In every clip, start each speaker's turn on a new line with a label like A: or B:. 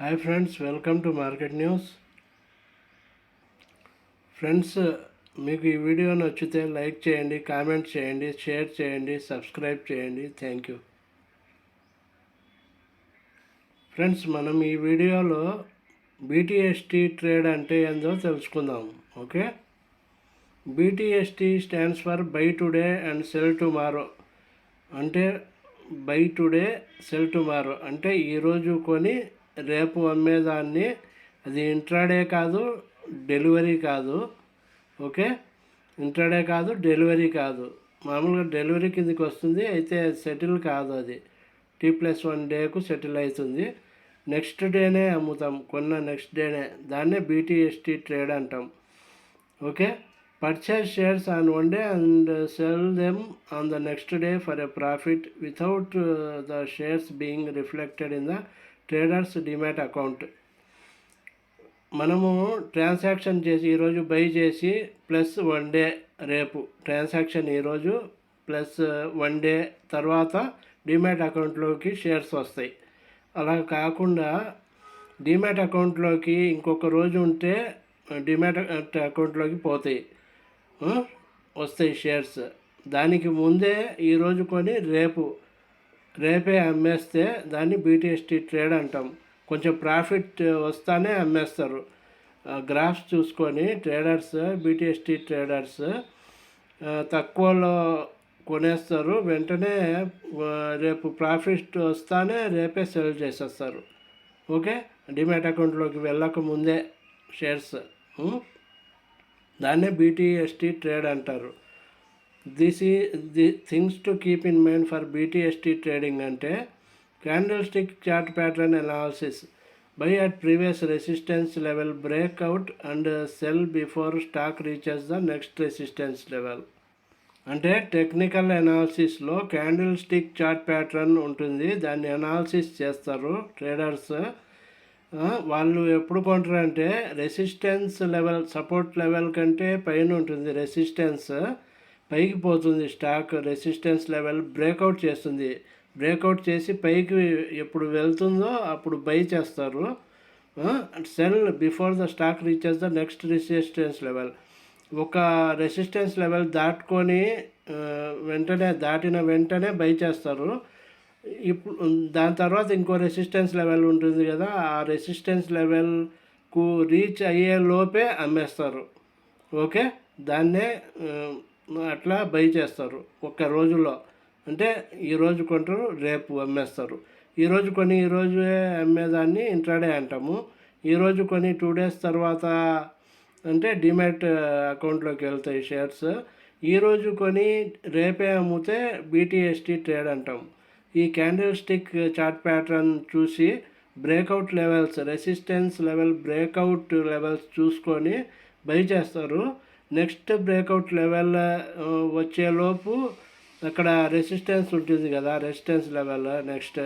A: Hi friends, welcome to market news. Friends, మీకు ఈ video నచ్చితే లైక్ చేయండి, కామెంట్ చేయండి, షేర్ చేయండి, సబ్స్క్రైబ్ చేయండి. Thank you. ఫ్రెండ్స్, మనం ఈ వీడియోలో బీటీఎస్టీ ట్రేడ్ అంటే ఏందో తెలుసుకుందాం. Okay, బీటీఎస్టీ stands for by today and cell tomorrow. అంటే బై టుడే సెల్ టుమారో అంటే ఈరోజు కొని రేపు అమ్మేదాన్ని. అది ఇంట్రాడే కాదు, డెలివరీ కాదు. ఓకే, ఇంట్రాడే కాదు, డెలివరీ కాదు. మామూలుగా డెలివరీ కిందకి వస్తుంది, అయితే సెటిల్ కాదు. అది T+1 డేకు సెటిల్ అవుతుంది. నెక్స్ట్ డేనే అమ్ముతాం, కొన్న నెక్స్ట్ డేనే. దాన్నే బీటీఎస్టీ ట్రేడ్ అంటాం. Okay, purchase shares on one day and sell them on the next day for a profit without the shares being reflected in the trader's demat account. మనము transaction చేసి ఈరోజు by చేసి plus 1 day రేపు transaction, ఈరోజు plus 1 day తర్వాత demat అకౌంట్లోకి shares వస్తాయి. అలా కాకుండా డిమాట్ అకౌంట్లోకి ఇంకొక రోజు ఉంటే డిమాట్ అకౌంట్లోకి పోతాయి, వస్తాయి షేర్స్. దానికి ముందే ఈరోజు కొని రేపే అమ్మేస్తే దాన్ని బీటీఎస్టీ ట్రేడ్ అంటాం. కొంచెం ప్రాఫిట్ వస్తానే అమ్మేస్తారు. గ్రాఫ్స్ చూసుకొని ట్రేడర్స్, బీటీఎస్టీ ట్రేడర్స్ తక్కువలో కొనేస్తారు, వెంటనే రేపు ప్రాఫిట్ వస్తానే రేపే సెల్ చేసేస్తారు. ఓకే, డిమాట్ అకౌంట్లోకి వెళ్ళక ముందే షేర్స్, దాన్నే బీటీఎస్టీ ట్రేడ్ అంటారు. దిస్ ఈ the things to keep in mind for BTST trading అంటే candlestick chart pattern analysis, buy at previous resistance level, breakout and sell before stock reaches the next resistance level. అంటే technical అనాలిసిస్లో candlestick chart pattern ఉంటుంది, దాన్ని analysis చేస్తారు traders. వాళ్ళు ఎప్పుడు కొంటారంటే resistance level, support level కంటే పైన ఉంటుంది రెసిస్టెన్స్, పైకి పోతుంది స్టాక్. రెసిస్టెన్స్ లెవెల్ బ్రేక్అవుట్ చేస్తుంది, బ్రేక్అవుట్ చేసి పైకి ఎప్పుడు వెళ్తుందో అప్పుడు బై చేస్తారు. Cell before the stock reaches the next resistance level. ఒక రెసిస్టెన్స్ లెవెల్ దాటుకొని దాటిన వెంటనే బై చేస్తారు. ఇప్పుడు దాని తర్వాత ఇంకో రెసిస్టెన్స్ లెవెల్ ఉంటుంది కదా, ఆ రెసిస్టెన్స్ లెవెల్కు రీచ్ అయ్యే లోపే అమ్మేస్తారు. ఓకే, దాన్నే అట్లా బై చేస్తారు ఒక్క రోజులో. అంటే ఈరోజు కొంటారు, రేపు అమ్మేస్తారు. ఈరోజు కొని ఈరోజే అమ్మేదాన్ని ఇంట్రాడే అంటాము. ఈరోజు కొని 2 డేస్ తర్వాత అంటే డిమాట్ అకౌంట్లోకి వెళ్తాయి షేర్స్. ఈరోజు కొని రేపే అమ్మితే బీటీఎస్టీ ట్రేడ్ అంటాం. ఈ క్యాండిల్ స్టిక్ చార్ట్ ప్యాటర్న్ చూసి breakout levels, resistance level, breakout levels చూసుకొని బై చేస్తారు. నెక్స్ట్ బ్రేక్అవుట్ లెవెల్ వచ్చేలోపు అక్కడ రెసిస్టెన్స్ ఉంటుంది కదా, రెసిస్టెన్స్ లెవెల్ నెక్స్ట్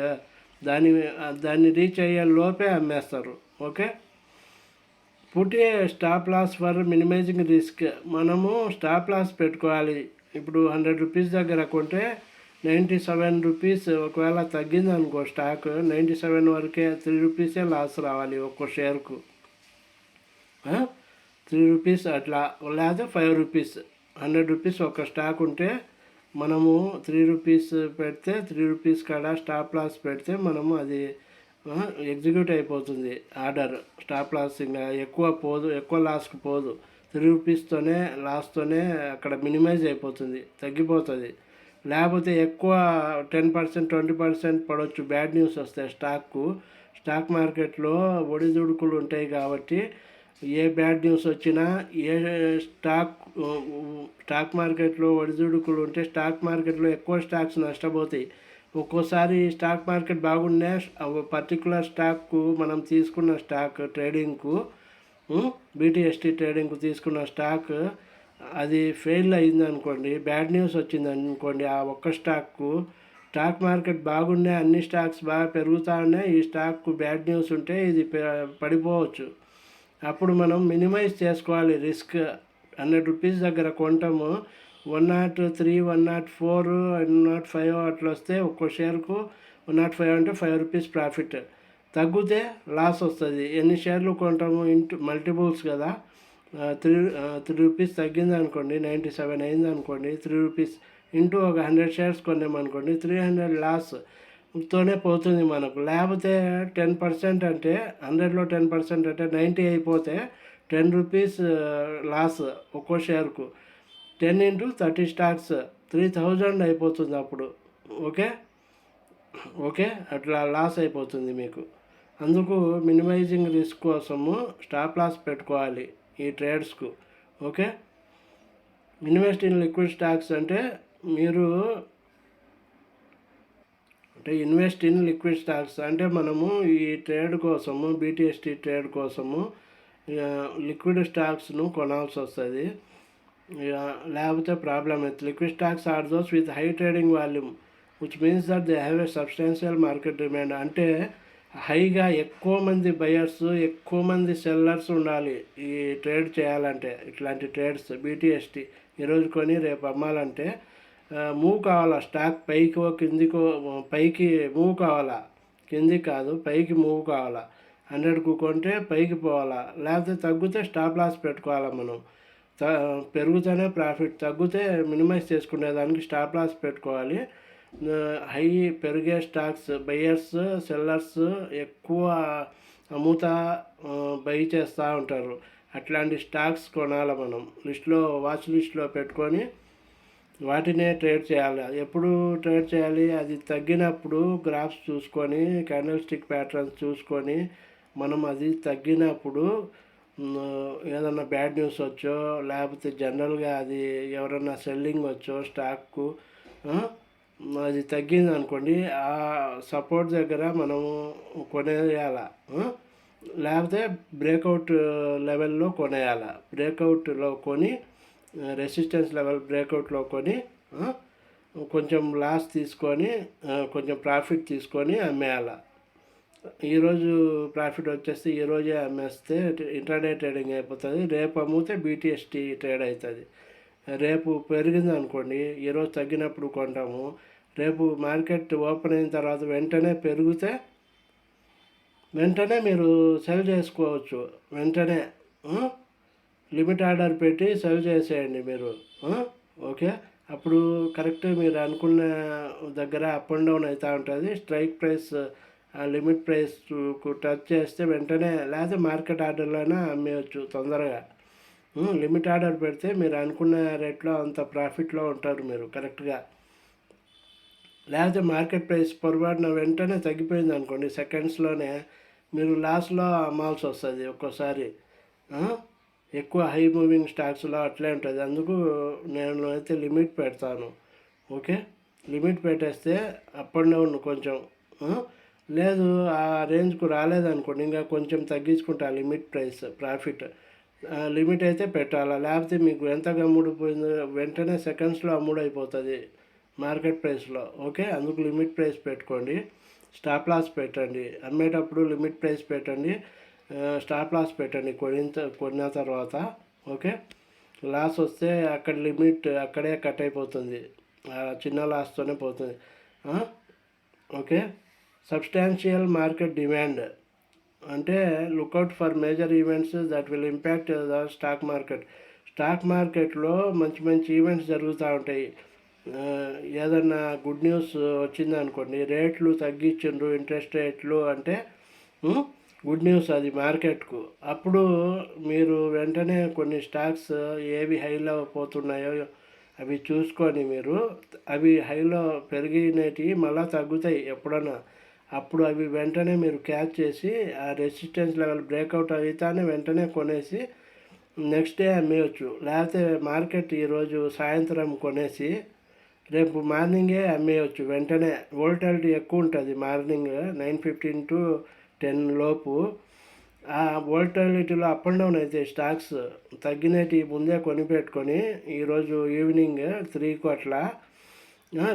A: దాన్ని రీచ్ అయ్యే లోపే అమ్మేస్తారు. Okay, put a stop loss for minimising risk. మనము స్టాప్ లాస్ పెట్టుకోవాలి. ఇప్పుడు 100 రూపీస్ దగ్గర కొంటే 97 రూపీస్ ఒకవేళ తగ్గింది అనుకో స్టాక్, 97 వరకే, 3 రూపీసే లాస్ రావాలి ఒక్కో షేర్కు. 3 రూపీస్ అట్లా, లేదా 5 రూపీస్. 100 రూపీస్ ఒక స్టాక్ ఉంటే మనము 3 రూపీస్ పెడితే, 3 రూపీస్ కాడ స్టాప్ లాస్ పెడితే మనము అది ఎగ్జిక్యూట్ అయిపోతుంది ఆర్డర్. స్టాప్ లాస్ ఇంకా ఎక్కువ లాస్కి పోదు. 3 రూపీస్తోనే లాస్తోనే అక్కడ మినిమైజ్ అయిపోతుంది, తగ్గిపోతుంది. లేకపోతే ఎక్కువ 10%, 20% పడవచ్చు, బ్యాడ్ న్యూస్ వస్తాయి స్టాక్ మార్కెట్లో ఒడిదుడుకులు ఉంటాయి కాబట్టి ఏ బ్యాడ్ న్యూస్ వచ్చినా, ఏ స్టాక్ మార్కెట్లో ఒడిదుడుకులు ఉంటే స్టాక్ మార్కెట్లో ఎక్కువ స్టాక్స్ నష్టపోతాయి. ఒక్కోసారి స్టాక్ మార్కెట్ బాగున్నా పర్టికులర్ స్టాక్కు మనం తీసుకున్న స్టాక్ ట్రేడింగ్కు, బీటీఎస్టీ ట్రేడింగ్కు తీసుకున్న స్టాక్ అది ఫెయిల్ అయింది అనుకోండి, బ్యాడ్ న్యూస్ వచ్చింది అనుకోండి, ఆ ఒక్క స్టాక్ మార్కెట్ బాగున్నాయి, అన్ని స్టాక్స్ బాగా పెరుగుతూ ఉన్నాయి, ఈ స్టాక్కు బ్యాడ్ న్యూస్ ఉంటే ఇది పడిపోవచ్చు. అప్పుడు మనం మినిమైజ్ చేసుకోవాలి రిస్క్. 100 రూపీస్ దగ్గర కొంటాము, 103, 104, 105 అట్లా వస్తే ఒక్కో షేర్కు 105 అంటే 5 రూపీస్ ప్రాఫిట్. తగ్గితే లాస్ వస్తుంది. ఎన్ని షేర్లు కొంటాము ఇంటూ మల్టిపుల్స్ కదా. 3 రూపీస్ తగ్గింది అనుకోండి, 97 అయింది అనుకోండి, 3 రూపీస్ ఇంటూ ఒక 100 షేర్స్ కొన్నామనుకోండి, 300 లాస్ తోనే పోతుంది మనకు. లేకపోతే 10% అంటే 100లో 10% అంటే 90 అయిపోతే 10 రూపీస్ లాస్ ఒక్కో షేర్కు. 10 ఇంటూ 30 స్టాక్స్ 3000 అయిపోతుంది అప్పుడు. ఓకే ఓకే అట్లా లాస్ అయిపోతుంది మీకు. అందుకు మినిమైజింగ్ రిస్క్ కోసము స్టాప్ లాస్ పెట్టుకోవాలి ఈ ట్రేడ్స్కు. Okay. Invest in liquid stocks అంటే మీరు ఇన్వెస్ట్ ఇన్ లిక్విడ్ స్టాక్స్ అంటే మనము ఈ ట్రేడ్ కోసము బీటీఎస్టీ ట్రేడ్ కోసము లిక్విడ్ స్టాక్స్ను కొనాల్సి వస్తుంది. లేకపోతే ప్రాబ్లం అవుతుంది. Liquid stocks are those with high trading volume which means that they have a substantial market demand. అంటే హైగా ఎక్కువ మంది బయర్స్ ఎక్కువ మంది సెల్లర్స్ ఉండాలి ఈ ట్రేడ్ చేయాలంటే. ఇట్లాంటి ట్రేడ్స్ బీటీఎస్టీ ఈరోజు కొని రేపు అమ్మాలంటే మూవ్ కావాలా, స్టాక్ పైకో కిందికో, పైకి మూవ్ కావాలా, కిందికి కాదు పైకి మూవ్ కావాలా. 100కు కొంటే పైకి పోవాలా, లేకపోతే తగ్గితే స్టాప్ లాస్ పెట్టుకోవాలా మనం. పెరుగుతూనే ప్రాఫిట్, తగ్గితే మినిమైజ్ చేసుకునేదానికి స్టాప్ లాస్ పెట్టుకోవాలి. హై పెరిగే స్టాక్స్ బయ్యర్స్ సెల్లర్స్ ఎక్కువ అమ్ముతా బై చేస్తూ ఉంటారు. అట్లాంటి స్టాక్స్ కొనాలి మనం. వాచ్ లిస్ట్లో పెట్టుకొని వాటినే ట్రేడ్ చేయాలి. ఎప్పుడు ట్రేడ్ చేయాలి? అది తగ్గినప్పుడు గ్రాఫ్స్ చూసుకొని క్యాండిల్ స్టిక్ ప్యాటర్న్స్ చూసుకొని మనం అది తగ్గినప్పుడు ఏదన్నా బ్యాడ్ న్యూస్ వచ్చో లేకపోతే జనరల్గా అది ఎవరన్నా సెల్లింగ్ వచ్చో స్టాక్కు అది తగ్గింది అనుకోండి, ఆ సపోర్ట్ దగ్గర మనము కొనేయాల. లేకపోతే బ్రేక్అవుట్ లెవెల్లో కొనేయాల. బ్రేక్అవుట్లో కొని రెసిస్టెన్స్ లెవెల్ బ్రేక్అవుట్లో కొని కొంచెం లాస్ తీసుకొని కొంచెం ప్రాఫిట్ తీసుకొని అమ్మేయాల. ఈరోజు ప్రాఫిట్ వచ్చేస్తే ఈరోజే అమ్మేస్తే ఇంట్రాడే ట్రేడింగ్ అయిపోతుంది. రేపు అమ్మితే బీటీఎస్టీ ట్రేడ్ అవుతుంది. రేపు పెరిగింది అనుకోండి, ఈరోజు తగ్గినప్పుడు కొంటాము, రేపు మార్కెట్ ఓపెన్ అయిన తర్వాత వెంటనే పెరిగితే వెంటనే మీరు సెల్ చేసుకోవచ్చు. వెంటనే లిమిట్ ఆర్డర్ పెట్టి సెల్ చేసేయండి మీరు. ఓకే. అప్పుడు కరెక్ట్ మీరు అనుకున్న దగ్గర అప్ అండ్ డౌన్ అవుతూ ఉంటుంది. స్ట్రైక్ ప్రైస్ లిమిట్ ప్రైస్కు టచ్ చేస్తే వెంటనే, లేకపోతే మార్కెట్ ఆర్డర్లోనే అమ్మేయచ్చు తొందరగా. లిమిట్ ఆర్డర్ పెడితే మీరు అనుకున్న రేట్లో అంత ప్రాఫిట్లో ఉంటారు మీరు కరెక్ట్గా. లేకపోతే మార్కెట్ ప్రైస్ పొరపాటున వెంటనే తగ్గిపోయింది అనుకోండి, సెకండ్స్లోనే మీరు లాస్లో అమ్మాల్సి వస్తుంది ఒక్కోసారి. ఎక్కువ హై మూవింగ్ స్టాక్స్లో అట్లే ఉంటుంది. అందుకు నేను అయితే లిమిట్ పెడతాను. ఓకే. లిమిట్ పెట్టేస్తే అప్ అండ్ డౌన్ కొంచెం లేదు ఆ రేంజ్కు రాలేదనుకోండి, ఇంకా కొంచెం తగ్గించుకుంటా లిమిట్ ప్రైస్ ప్రాఫిట్. లిమిట్ అయితే పెట్టాలా, లేకపోతే మీకు ఎంత అమ్ముడుపోయిందో వెంటనే సెకండ్స్లో అమ్ముడైపోతుంది మార్కెట్ ప్రైస్లో. ఓకే. అందుకు లిమిట్ ప్రైస్ పెట్టుకోండి. స్టాప్ లాస్ పెట్టండి. అమ్మేటప్పుడు లిమిట్ ప్రైస్ పెట్టండి, స్టాప్ లాస్ పెట్టండి కొన్న తర్వాత. ఓకే. లాస్ వస్తే అక్కడ లిమిట్ అక్కడే కట్ అయిపోతుంది, చిన్న లాస్తోనే పోతుంది. ఓకే. సబ్స్టాన్షియల్ మార్కెట్ డిమాండ్ అంటే look out for major events that will impact the stock market. Stock మార్కెట్లో మంచి మంచి ఈవెంట్స్ జరుగుతూ ఉంటాయి. ఏదన్నా గుడ్ న్యూస్ వచ్చింది అనుకోండి, రేట్లు తగ్గించిండ్రు ఇంట్రెస్ట్ రేట్లు అంటే గుడ్ న్యూస్ అది మార్కెట్కు. అప్పుడు మీరు వెంటనే కొన్ని స్టాక్స్ ఏవి హైలో పోతున్నాయో అవి చూసుకొని మీరు అవి హైలో పెరిగినవి మళ్ళీ తగ్గుతాయి ఎప్పుడన్నా, అప్పుడు అవి వెంటనే మీరు క్యాచ్ చేసి ఆ రెసిస్టెన్స్ లెవెల్ బ్రేక్అవుట్ అయితేనే వెంటనే కొనేసి నెక్స్ట్ డే అమ్మేయచ్చు. లేకపోతే మార్కెట్ ఈరోజు సాయంత్రం కొనేసి రేపు మార్నింగే అమ్మేయచ్చు వెంటనే. వోల్టాలిటీ ఎక్కువ ఉంటుంది మార్నింగ్ 9:15 to 10 లోపు. ఆ వోల్టాలిటీలో అప్ అండ్ డౌన్ అయితే స్టాక్స్ తగ్గినవి ముందే కొనిపెట్టుకొని ఈరోజు ఈవినింగ్ 3కు అట్లా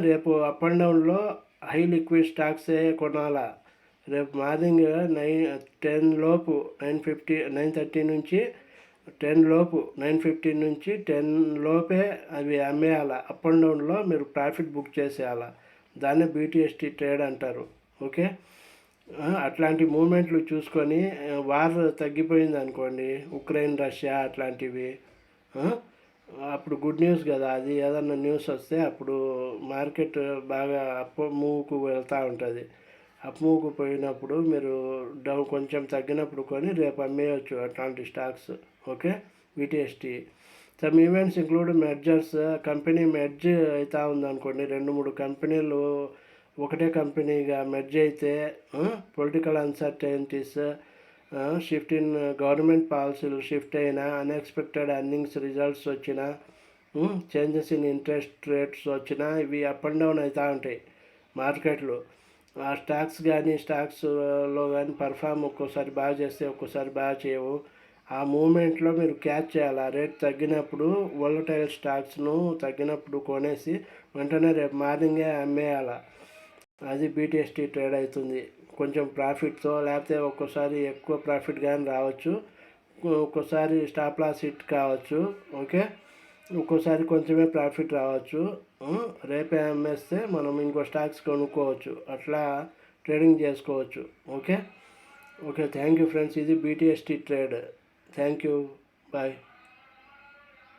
A: రేపు అప్ అండ్ డౌన్లో హై లిక్విడ్ స్టాక్సే కొనాలా. రేపు మార్నింగ్ 10 లోపు 9:30 నుంచి 10 లోపు 9:15 నుంచి 10 లోపే అవి అమ్మేయాల. అప్ అండ్ డౌన్లో మీరు ప్రాఫిట్ బుక్ చేసేయాల. దాన్నే బీటీఎస్టీ ట్రేడ్ అంటారు. ఓకే. అట్లాంటి మూమెంట్లు చూసుకొని వార్ తగ్గిపోయింది అనుకోండి, ఉక్రెయిన్ రష్యా అట్లాంటివి, ఆ, అప్పుడు గుడ్ న్యూస్ కదా అది. ఏదన్నా న్యూస్ వస్తే అప్పుడు మార్కెట్ బాగా అప్ మూవ్కు వెళ్తూ ఉంటుంది. అప్ మూవ్కు పోయినప్పుడు మీరు డౌన్ కొంచెం తగ్గినప్పుడు కొని రేపు అమ్మేయచ్చు అట్లాంటి stocks. Okay. BTST. Some events include mergers. Company merge అవుతా ఉందనుకోండి, 2-3 కంపెనీలు ఒకటే కంపెనీగా మెర్జ్ అయితే, political uncertainties, shift in government పాలసీలు షిఫ్ట్ అయినా, అన్ఎక్స్పెక్టెడ్ ఎర్నింగ్స్ రిజల్ట్స్ వచ్చినా, చేంజెస్ ఇన్ ఇంట్రెస్ట్ రేట్స్ వచ్చినా, ఇవి అప్ అండ్ డౌన్ అవుతూ ఉంటాయి మార్కెట్లు. ఆ స్టాక్స్ కానీ స్టాక్స్లో కానీ పర్ఫామ్ ఒక్కోసారి బాగా చేస్తే ఒక్కోసారి బాగా చేయవు. ఆ మూమెంట్లో మీరు క్యాచ్ చేయాలి. ఆ రేట్ తగ్గినప్పుడు వోలటైల్ స్టాక్స్ను తగ్గినప్పుడు కొనేసి వెంటనే రేపు మార్నింగే అమ్మేయాల. అది బీటీఎస్టీ ట్రేడ్ అవుతుంది. కొంచెం ప్రాఫిట్తో, లేకపోతే ఒక్కోసారి ఎక్కువ ప్రాఫిట్ కానీ రావచ్చు, ఒక్కోసారి స్టాప్ లాస్ హిట్ కావచ్చు. ఓకే. ఒక్కోసారి కొంచెమే ప్రాఫిట్ రావచ్చు. రేపే అమ్మేస్తే మనం ఇంకో స్టాక్స్ కొనుక్కోవచ్చు. అట్లా ట్రేడింగ్ చేసుకోవచ్చు. Okay. Okay, thank you friends. ఇది BTST trade. Thank you. Bye.